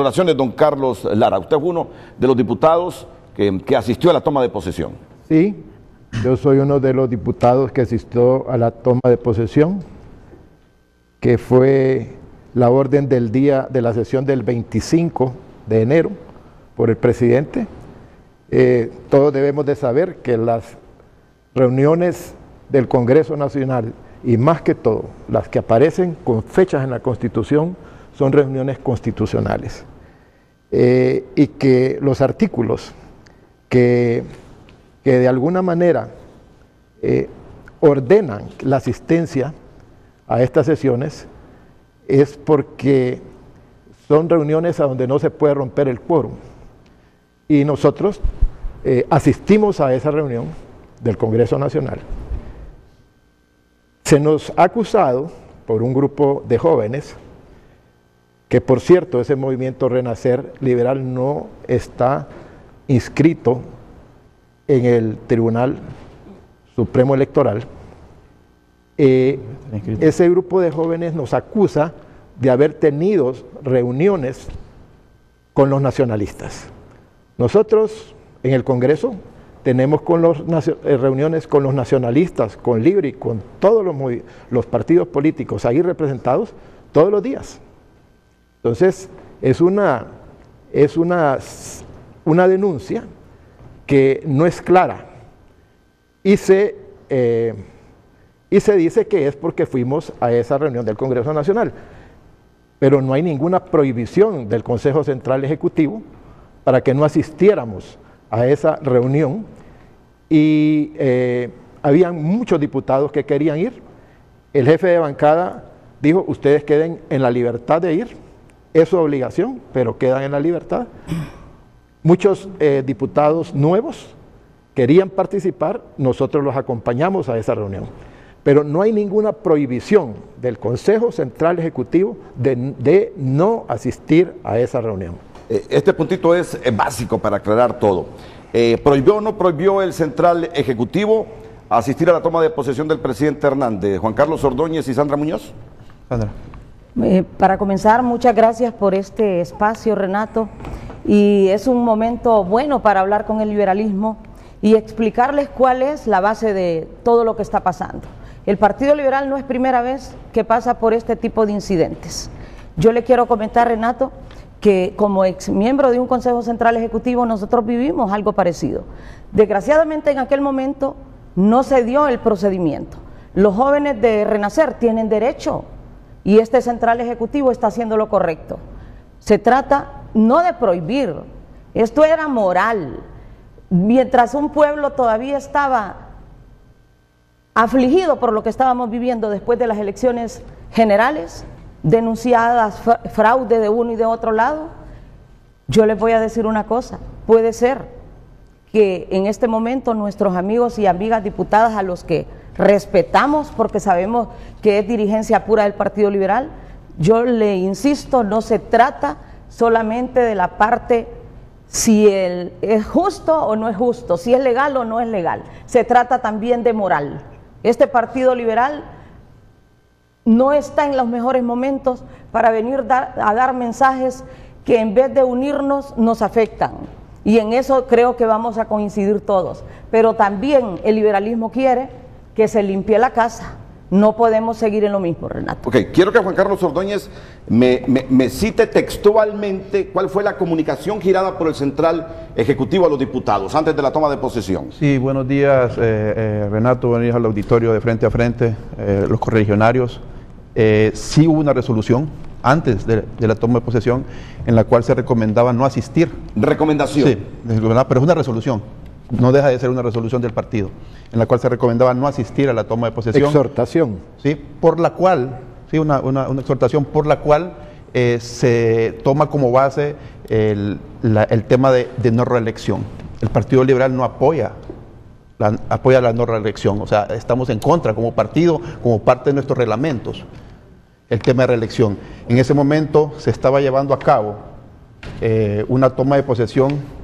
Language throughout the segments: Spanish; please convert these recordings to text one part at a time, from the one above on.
declaraciones, don Carlos Lara. Usted fue uno de los diputados que asistió a la toma de posesión. Sí, yo soy uno de los diputados que asistió a la toma de posesión, que fue la orden del día de la sesión del 25 de enero por el presidente. Todos debemos de saber que las reuniones del Congreso Nacional, y más que todo, las que aparecen con fechas en la Constitución, son reuniones constitucionales. Y que los artículos que de alguna manera ordenan la asistencia a estas sesiones es porque son reuniones a donde no se puede romper el quórum. Y nosotros asistimos a esa reunión del Congreso Nacional. Se nos ha acusado por un grupo de jóvenes, que por cierto ese movimiento Renacer Liberal no está inscrito en el Tribunal Supremo Electoral. Ese grupo de jóvenes nos acusa de haber tenido reuniones con los nacionalistas. Nosotros en el Congreso tenemos reuniones con los nacionalistas, con Libre y con todos los partidos políticos ahí representados todos los días. Entonces es una denuncia que no es clara y se dice que es porque fuimos a esa reunión del Congreso Nacional, pero no hay ninguna prohibición del Consejo Central Ejecutivo para que no asistiéramos a esa reunión, y habían muchos diputados que querían ir. El jefe de bancada dijo: ustedes queden en la libertad de ir, es su obligación, pero quedan en la libertad. Muchos diputados nuevos querían participar, nosotros los acompañamos a esa reunión, pero no hay ninguna prohibición del Consejo Central Ejecutivo de no asistir a esa reunión. Este puntito es básico para aclarar todo. ¿Prohibió o no prohibió el Central Ejecutivo asistir a la toma de posesión del presidente Hernández? Juan Carlos Ordóñez y Sandra Muñoz. Sandra. Para comenzar, muchas gracias por este espacio, Renato, y es un momento bueno para hablar con el liberalismo y explicarles cuál es la base de todo lo que está pasando. El Partido Liberal no es primera vez que pasa por este tipo de incidentes. Yo le quiero comentar, Renato, que como ex miembro de un Consejo Central Ejecutivo nosotros vivimos algo parecido. Desgraciadamente en aquel momento no se dio el procedimiento. Los jóvenes de Renacer tienen derecho y este Central Ejecutivo está haciendo lo correcto. Se trata no de prohibir, esto era moral. Mientras un pueblo todavía estaba afligido por lo que estábamos viviendo después de las elecciones generales, denunciadas fraude de uno y de otro lado, yo les voy a decir una cosa: puede ser que en este momento nuestros amigos y amigas diputadas, a los que respetamos porque sabemos que es dirigencia pura del Partido Liberal, yo le insisto, no se trata solamente de la parte si es justo o no es justo, si es legal o no es legal, se trata también de moral. Este Partido Liberal no está en los mejores momentos para venir a dar mensajes que en vez de unirnos nos afectan, y en eso creo que vamos a coincidir todos, pero también el liberalismo quiere que se limpie la casa. No podemos seguir en lo mismo, Renato. Ok, quiero que Juan Carlos Ordóñez me cite textualmente cuál fue la comunicación girada por el Central Ejecutivo a los diputados antes de la toma de posesión. Sí, buenos días, Renato, buenos días al auditorio de Frente a Frente, los correligionarios. Sí hubo una resolución antes de la toma de posesión en la cual se recomendaba no asistir. ¿Recomendación? Sí, pero es una resolución, no deja de ser una resolución del partido, en la cual se recomendaba no asistir a la toma de posesión. Exhortación. Sí, por la cual, sí, una exhortación por la cual se toma como base el tema de no reelección. El Partido Liberal no apoya la no reelección, o sea, estamos en contra como partido, como parte de nuestros reglamentos, el tema de reelección. En ese momento se estaba llevando a cabo una toma de posesión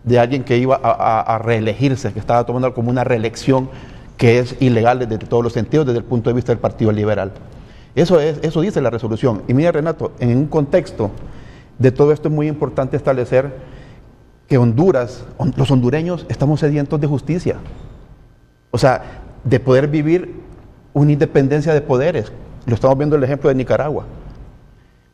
de alguien que iba a reelegirse, que estaba tomando como una reelección que es ilegal desde todos los sentidos, desde el punto de vista del Partido Liberal. Eso dice la resolución. Y mira, Renato, en un contexto de todo esto es muy importante establecer que Honduras, los hondureños estamos sedientos de justicia. O sea, de poder vivir una independencia de poderes. Lo estamos viendo el ejemplo de Nicaragua.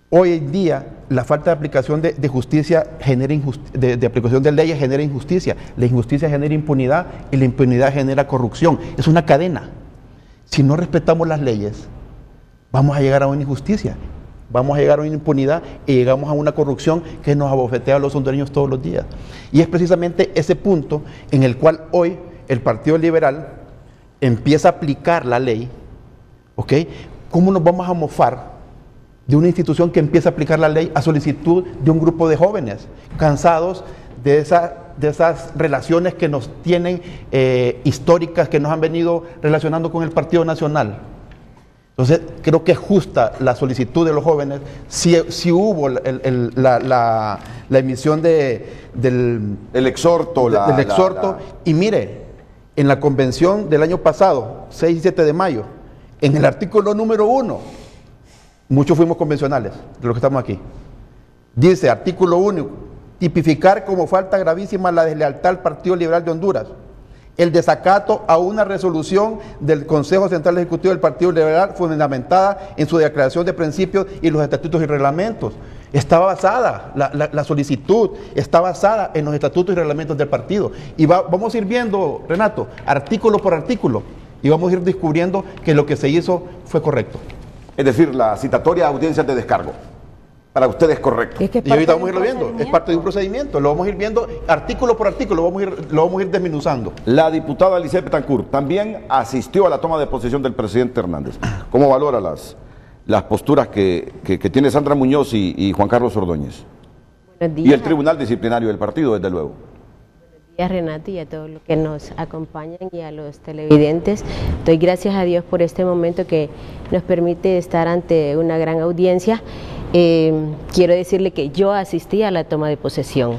Hoy en día, la falta de aplicación de justicia genera de aplicación de leyes genera injusticia. La injusticia genera impunidad y la impunidad genera corrupción. Es una cadena. Si no respetamos las leyes, vamos a llegar a una injusticia, vamos a llegar a una impunidad y llegamos a una corrupción que nos abofetea a los hondureños todos los días. Y es precisamente ese punto en el cual hoy el Partido Liberal empieza a aplicar la ley, ¿ok? ¿Cómo nos vamos a mofar de una institución que empieza a aplicar la ley a solicitud de un grupo de jóvenes cansados de esas relaciones que nos tienen históricas, que nos han venido relacionando con el Partido Nacional? Entonces, creo que es justa la solicitud de los jóvenes, si hubo la emisión del exhorto, y mire, en la convención del año pasado, 6 y 7 de mayo, en el artículo número 1, muchos fuimos convencionales, de los que estamos aquí, dice, artículo 1, tipificar como falta gravísima la deslealtad al Partido Liberal de Honduras, el desacato a una resolución del Consejo Central Ejecutivo del Partido Liberal fundamentada en su declaración de principios y los estatutos y reglamentos. Está basada, la solicitud está basada en los estatutos y reglamentos del partido. Y vamos a ir viendo, Renato, artículo por artículo, y vamos a ir descubriendo que lo que se hizo fue correcto. Es decir, la citatoria a audiencias de descargo. Para ustedes correcto. Es que y ahorita vamos a irlo viendo, es parte de un procedimiento, lo vamos a ir viendo artículo por artículo, lo vamos a ir desmenuzando. La diputada Lisette Betancourt también asistió a la toma de posesión del presidente Hernández. ¿Cómo valora las posturas que tiene Sandra Muñoz y Juan Carlos Ordóñez? Buenos días. Y el Tribunal Disciplinario del partido, desde luego. Buenos días, Renato, y a todos los que nos acompañan y a los televidentes. Doy gracias a Dios por este momento que nos permite estar ante una gran audiencia. Quiero decirle que yo asistí a la toma de posesión.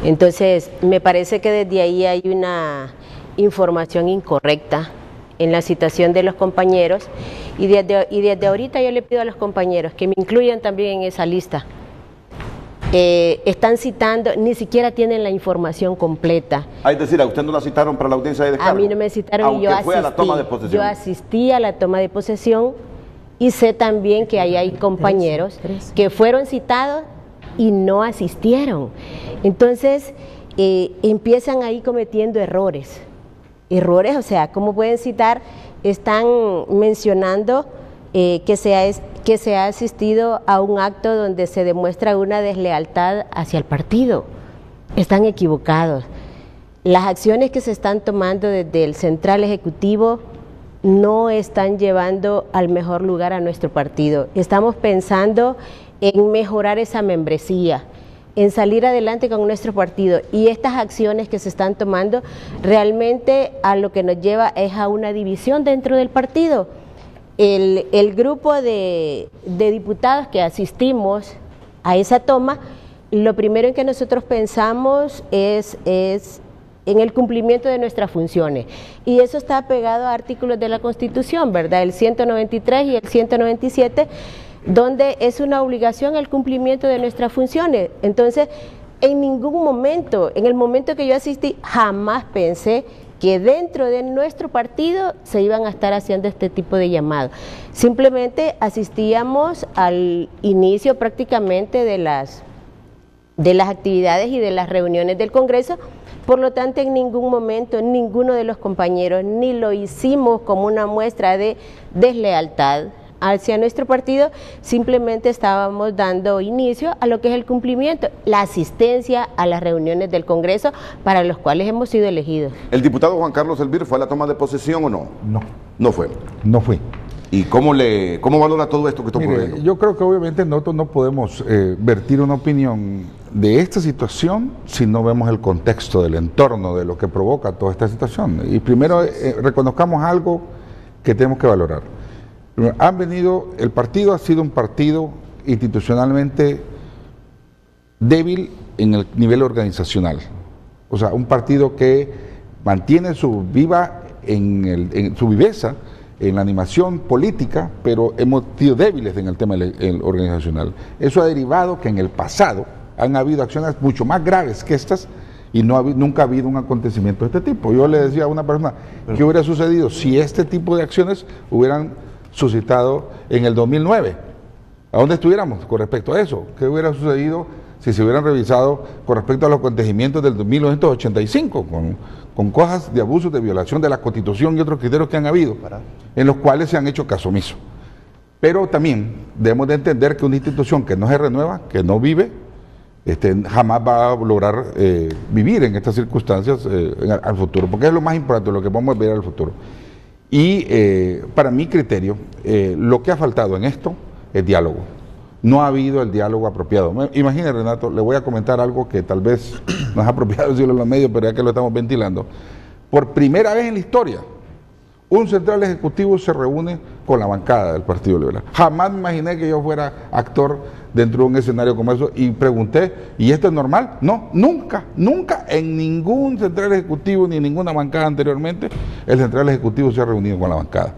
Entonces, me parece que desde ahí hay una información incorrecta en la citación de los compañeros y desde ahorita yo le pido a los compañeros que me incluyan también en esa lista. Están citando, ni siquiera tienen la información completa. Es decir, a usted no la citaron para la audiencia de descargo. A mí no me citaron y yo asistí. Fue a la toma de posesión. Yo asistí a la toma de posesión y sé también que ahí hay compañeros que fueron citados y no asistieron. Entonces, empiezan ahí cometiendo errores. O sea, ¿cómo pueden citar? Están mencionando que se ha asistido a un acto donde se demuestra una deslealtad hacia el partido. Están equivocados. Las acciones que se están tomando desde el Central Ejecutivo no están llevando al mejor lugar a nuestro partido. Estamos pensando en mejorar esa membresía, en salir adelante con nuestro partido, y estas acciones que se están tomando realmente a lo que nos lleva es a una división dentro del partido. El grupo de diputados que asistimos a esa toma, lo primero en que nosotros pensamos es en el cumplimiento de nuestras funciones, y eso está pegado a artículos de la Constitución, ¿verdad? El 193 y el 197, donde es una obligación el cumplimiento de nuestras funciones. Entonces, en ningún momento, en el momento que yo asistí, jamás pensé que dentro de nuestro partido se iban a estar haciendo este tipo de llamados. Simplemente asistíamos al inicio prácticamente de las actividades y de las reuniones del Congreso. Por lo tanto, en ningún momento ninguno de los compañeros ni lo hicimos como una muestra de deslealtad hacia nuestro partido, simplemente estábamos dando inicio a lo que es el cumplimiento, la asistencia a las reuniones del Congreso para los cuales hemos sido elegidos. ¿El diputado Juan Carlos Elvir fue a la toma de posesión o no? No. No fue. No fui. ¿Y cómo valora todo esto que está ocurriendo? Yo creo que obviamente nosotros no podemos vertir una opinión de esta situación si no vemos el contexto del entorno, de lo que provoca toda esta situación. Y primero reconozcamos algo que tenemos que valorar. El partido ha sido un partido institucionalmente débil en el nivel organizacional. O sea, un partido que mantiene su viveza en la animación política, pero hemos sido débiles en el tema organizacional. Eso ha derivado que en el pasado han habido acciones mucho más graves que estas y nunca ha habido un acontecimiento de este tipo. Yo le decía a una persona, ¿qué hubiera sucedido si este tipo de acciones hubieran suscitado en el 2009? ¿A dónde estuviéramos con respecto a eso? ¿Qué hubiera sucedido si se hubieran revisado con respecto a los acontecimientos del 1985, con cosas de abusos, de violación de la Constitución y otros criterios que han habido, en los cuales se han hecho caso omiso? Pero también debemos de entender que una institución que no se renueva, que no vive, jamás va a lograr vivir en estas circunstancias al futuro, porque es lo más importante, lo que vamos a ver al futuro. Y para mi criterio, lo que ha faltado en esto es diálogo. No ha habido el diálogo apropiado. Imagine, Renato, le voy a comentar algo que tal vez no es apropiado decirlo en los medios, pero ya que lo estamos ventilando. Por primera vez en la historia, un central ejecutivo se reúne con la bancada del Partido Liberal. Jamás me imaginé que yo fuera actor dentro de un escenario como eso y pregunté, ¿y esto es normal? No, nunca en ningún central ejecutivo ni en ninguna bancada anteriormente el central ejecutivo se ha reunido con la bancada.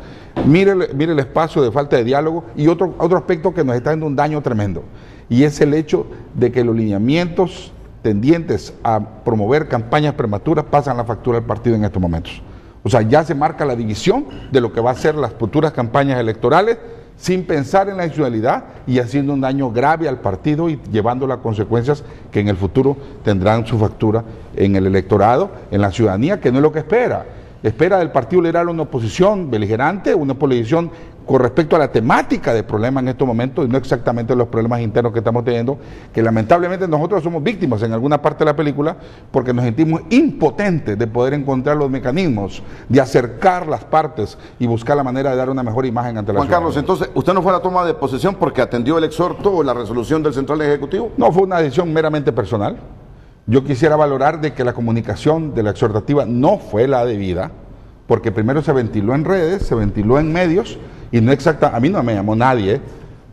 Mire el espacio de falta de diálogo y otro aspecto que nos está dando un daño tremendo, y es el hecho de que los lineamientos tendientes a promover campañas prematuras pasan la factura al partido en estos momentos. O sea, ya se marca la división de lo que va a ser las futuras campañas electorales sin pensar en la nacionalidad y haciendo un daño grave al partido y llevando las consecuencias que en el futuro tendrán su factura en el electorado, en la ciudadanía, que no es lo que espera. Espera del Partido Liberal una oposición beligerante, una oposición con respecto a la temática del problema en estos momentos y no exactamente los problemas internos que estamos teniendo, que lamentablemente nosotros somos víctimas en alguna parte de la película porque nos sentimos impotentes de poder encontrar los mecanismos, de acercar las partes y buscar la manera de dar una mejor imagen ante la Juan Carlos, entonces, ¿usted no fue a la toma de posesión porque atendió el exhorto o la resolución del Central Ejecutivo? No, fue una decisión meramente personal. Yo quisiera valorar de que la comunicación de la exhortativa no fue la debida, porque primero se ventiló en redes, se ventiló en medios, y no a mí no me llamó nadie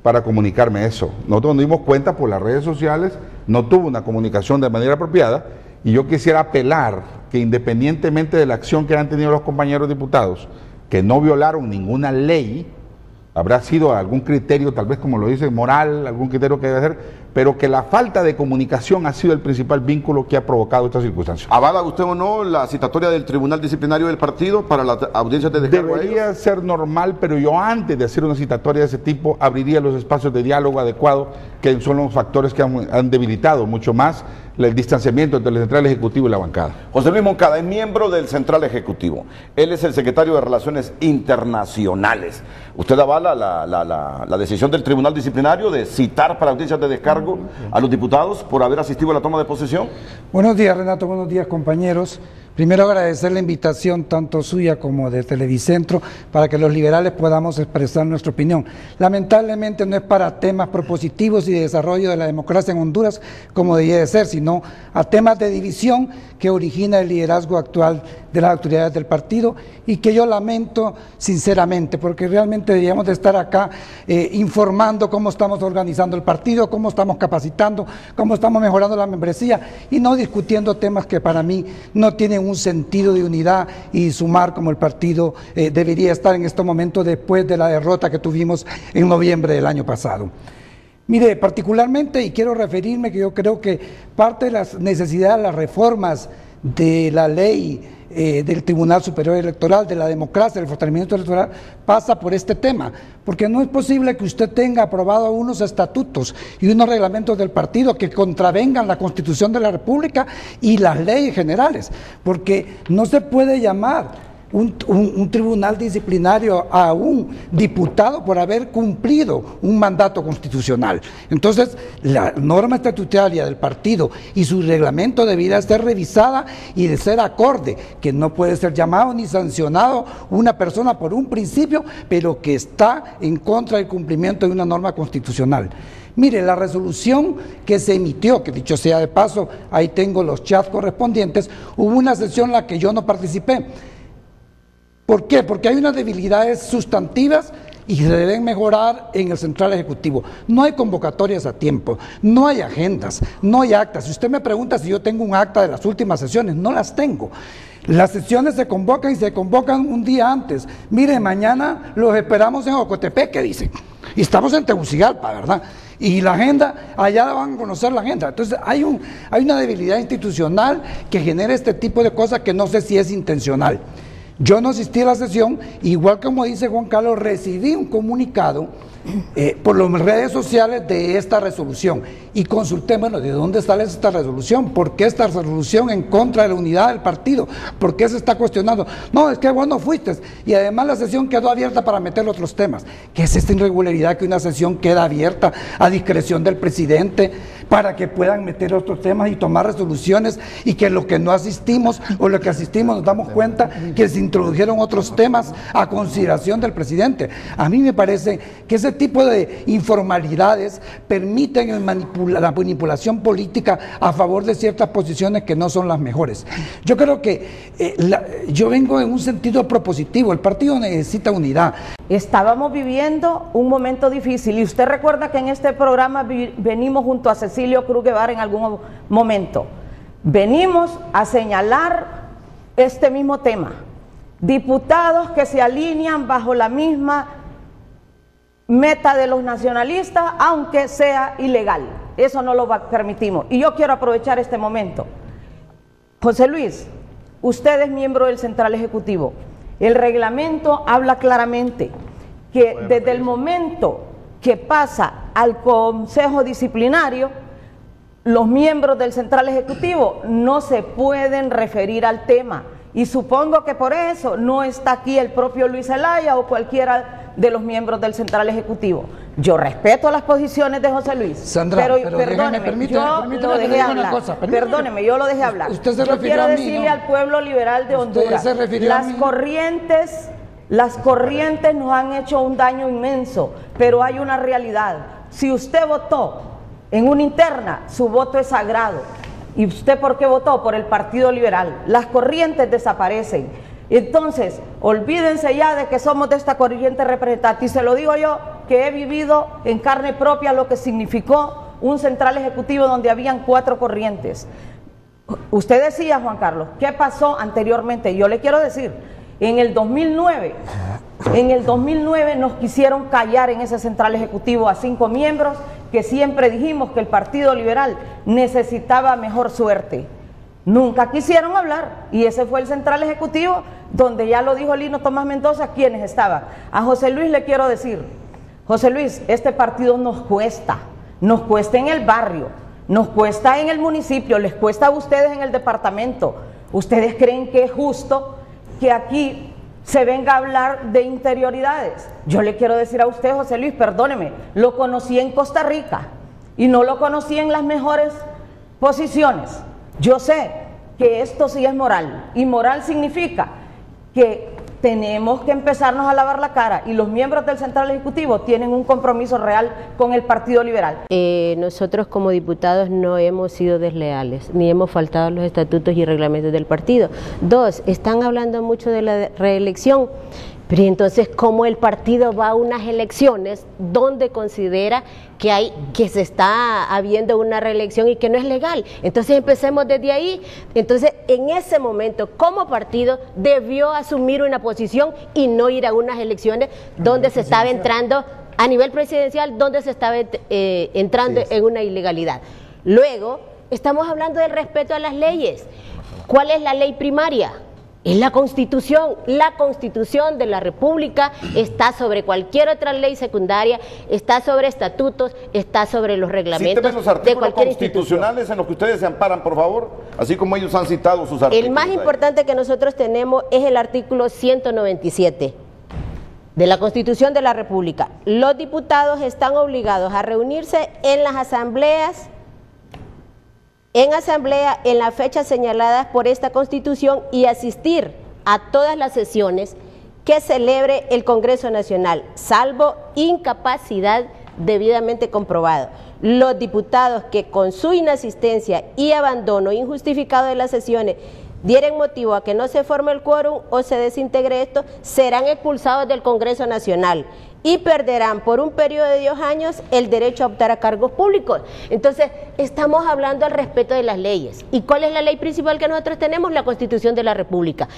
para comunicarme eso. Nosotros nos dimos cuenta por las redes sociales, no tuvo una comunicación de manera apropiada, y yo quisiera apelar que independientemente de la acción que han tenido los compañeros diputados, que no violaron ninguna ley, habrá sido algún criterio, tal vez como lo dice, moral, algún criterio que debe ser, pero que la falta de comunicación ha sido el principal vínculo que ha provocado estas circunstancias. ¿Avala usted o no la citatoria del Tribunal Disciplinario del Partido para las audiencias de descargo? Debería ser normal, pero yo antes de hacer una citatoria de ese tipo, abriría los espacios de diálogo adecuados, que son los factores que han debilitado mucho más el distanciamiento entre el Central Ejecutivo y la bancada. José Luis Moncada es miembro del Central Ejecutivo. Él es el secretario de Relaciones Internacionales. ¿Usted avala la decisión del Tribunal Disciplinario de citar para audiencias de descargo a los diputados por haber asistido a la toma de posesión? Buenos días, Renato, buenos días, compañeros. Primero agradecer la invitación tanto suya como de Televicentro para que los liberales podamos expresar nuestra opinión. Lamentablemente no es para temas propositivos y de desarrollo de la democracia en Honduras como debía de ser, sino a temas de división que origina el liderazgo actual de las autoridades del partido y que yo lamento sinceramente, porque realmente deberíamos de estar acá informando cómo estamos organizando el partido, cómo estamos capacitando, cómo estamos mejorando la membresía y no discutiendo temas que para mí no tienen un sentido de unidad y sumar como el partido debería estar en este momento después de la derrota que tuvimos en noviembre del año pasado. Mire, particularmente, y quiero referirme que yo creo que parte de las necesidades de las reformas de la ley del Tribunal Superior Electoral, de la democracia, del fortalecimiento electoral, pasa por este tema, porque no es posible que usted tenga aprobado unos estatutos y unos reglamentos del partido que contravengan la Constitución de la República y las leyes generales, porque no se puede llamar un tribunal disciplinario a un diputado por haber cumplido un mandato constitucional. Entonces, la norma estatutaria del partido y su reglamento debería ser revisada y de ser acorde, que no puede ser llamado ni sancionado una persona por un principio, pero que está en contra del cumplimiento de una norma constitucional. Mire, la resolución que se emitió, que dicho sea de paso, ahí tengo los chats correspondientes, hubo una sesión en la que yo no participé. ¿Por qué? Porque hay unas debilidades sustantivas y se deben mejorar en el Central Ejecutivo. No hay convocatorias a tiempo, no hay agendas, no hay actas. Si usted me pregunta si yo tengo un acta de las últimas sesiones, no las tengo. Las sesiones se convocan y se convocan un día antes. Mire, mañana los esperamos en Ocotepeque, dicen. Y estamos en Tegucigalpa, ¿verdad? Y la agenda, allá van a conocer la agenda. Entonces hay una debilidad institucional que genera este tipo de cosas que no sé si es intencional. Yo no asistí a la sesión, igual como dice Juan Carlos, recibí un comunicado por las redes sociales de esta resolución y consulté, bueno, ¿de dónde sale esta resolución? ¿Por qué esta resolución en contra de la unidad del partido? ¿Por qué se está cuestionando? No, es que vos no fuiste, y además la sesión quedó abierta para meter otros temas. ¿Qué es esta irregularidad que una sesión queda abierta a discreción del presidente para que puedan meter otros temas y tomar resoluciones, y que lo que no asistimos o lo que asistimos nos damos cuenta que se introdujeron otros temas a consideración del presidente? A mí me parece que ese tipo de informalidades permiten la manipulación política a favor de ciertas posiciones que no son las mejores. Yo creo que yo vengo en un sentido propositivo. El partido necesita unidad. Estábamos viviendo un momento difícil, y usted recuerda que en este programa venimos junto a Cecilio Cruz Guevara en algún momento. Venimos a señalar este mismo tema. Diputados que se alinean bajo la misma meta de los nacionalistas, aunque sea ilegal. Eso no lo permitimos. Y yo quiero aprovechar este momento. José Luis, usted es miembro del Central Ejecutivo. El reglamento habla claramente que desde el momento que pasa al Consejo Disciplinario, los miembros del Central Ejecutivo no se pueden referir al tema. Y supongo que por eso no está aquí el propio Luis Zelaya o cualquiera de los miembros del Central Ejecutivo. Yo respeto las posiciones de José Luis, Sandra, pero perdóneme, yo lo dejé hablar. Perdóneme, yo lo dejé hablar. Usted se yo quiero decirle al pueblo liberal de Honduras, las corrientes nos han hecho un daño inmenso, pero hay una realidad. Si usted votó en una interna, su voto es sagrado. ¿Y usted por qué votó? Por el Partido Liberal. Las corrientes desaparecen. Entonces, olvídense ya de que somos de esta corriente representante. Y se lo digo yo, que he vivido en carne propia lo que significó un Central Ejecutivo donde habían 4 corrientes. Usted decía, Juan Carlos, ¿qué pasó anteriormente? Yo le quiero decir, en el 2009 nos quisieron callar en ese Central Ejecutivo a 5 miembros que siempre dijimos que el Partido Liberal necesitaba mejor suerte. Nunca quisieron hablar, y ese fue el Central Ejecutivo donde, ya lo dijo Lino Tomás Mendoza, quienes estaban. A José Luis le quiero decir, José Luis, este partido nos cuesta en el barrio, nos cuesta en el municipio, les cuesta a ustedes en el departamento. ¿Ustedes creen que es justo que aquí se venga a hablar de interioridades? Yo le quiero decir a usted, José Luis, perdóneme, lo conocí en Costa Rica y no lo conocí en las mejores posiciones. Yo sé que esto sí es moral, y moral significa que tenemos que empezarnos a lavar la cara, y los miembros del Central Ejecutivo tienen un compromiso real con el Partido Liberal. Nosotros como diputados no hemos sido desleales, ni hemos faltado a los estatutos y reglamentos del partido. 2, están hablando mucho de la reelección, pero entonces, ¿cómo el partido va a unas elecciones donde considera que se está habiendo una reelección y que no es legal? Entonces empecemos desde ahí. Entonces, en ese momento, como partido, debió asumir una posición y no ir a unas elecciones donde se estaba entrando, a nivel presidencial, donde se estaba entrando en una ilegalidad. Luego, estamos hablando del respeto a las leyes. ¿Cuál es la ley primaria? Es la Constitución. La Constitución de la República está sobre cualquier otra ley secundaria, está sobre estatutos, está sobre los reglamentos los de cualquier constitucionales en los que ustedes se amparan, por favor, así como ellos han citado sus artículos. El más importante que nosotros tenemos es el artículo 197 de la Constitución de la República. Los diputados están obligados a reunirse en las asambleas en las fechas señaladas por esta Constitución y asistir a todas las sesiones que celebre el Congreso Nacional, salvo incapacidad debidamente comprobado. Los diputados que con su inasistencia y abandono injustificado de las sesiones dieren motivo a que no se forme el quórum o se desintegre esto, serán expulsados del Congreso Nacional y perderán por un periodo de 2 años el derecho a optar a cargos públicos. Entonces, estamos hablando al respeto de las leyes. ¿Y cuál es la ley principal que nosotros tenemos? La Constitución de la República.